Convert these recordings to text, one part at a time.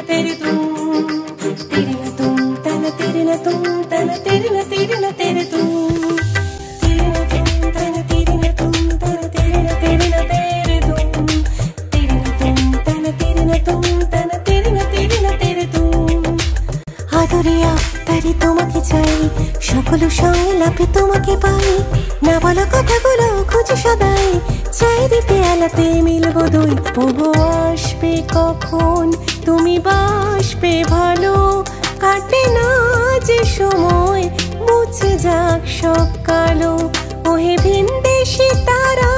तेरे तुम, तेरे न तुम तना तेरे न तुम तना तेरे न तुम, तेरे न तुम तना तेरे न तुम तना तेरे न तुम, तेरे न तुम तना तेरे न तुम तना तेरे तुम। আদরে আফতারি তোমাকে চাই, সকল সংলাপে তোমাকে পাই, না বলা কথাগুলো খুঁজে সদাই, চাইরে পেয়ালাতে মিলবো দুই। ওগো আসবে কখন তুমি বাসবে ভালো, কাটে না যে সময় মুছে যাক সব কালো। ওহে ভিনদেশে তারা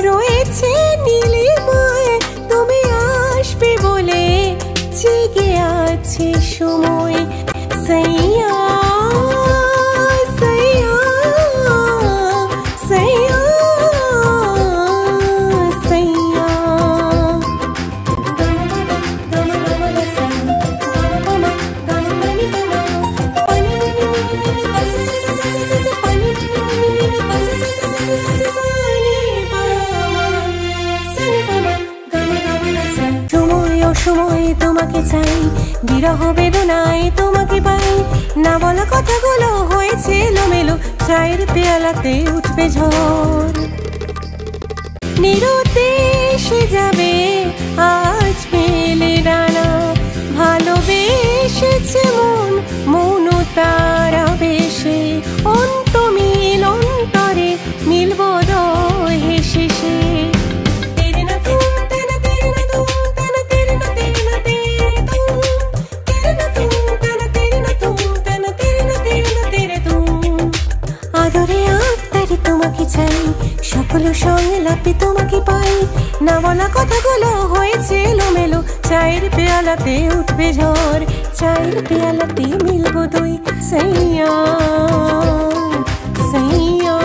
রয়েছে নীলিমায়, তুমি আসবে বলে জেগে আছে সময়। সাইয়া সাইয়া সাইয়া সাইয়া সময় তোমাকে চাই, বিরহ বেদনায় তোমাকে পাই, না বলা কথাগুলো হয়েছে এলোমেলো, চায়ের পেয়ালাতে উঠবে ঝড়। নিরুদ্দেশে যাবে আজ মেলে ডানা, ভালোবেসেছে মন মন তারা বেশে, অন্তমিল অন্তরে মিলব দয় হেসে সে। আদরে আফতারি তোমাকে চাই, সকল সংলাপে তোমাকে পাই, না বলা কথাগুলো হয়েছে এলোমেলো, চায়ের পেয়ালাতে উঠবে ঝড়, চায়ের পেয়ালাতে মিলবো দুই। সাইয়া সাইয়া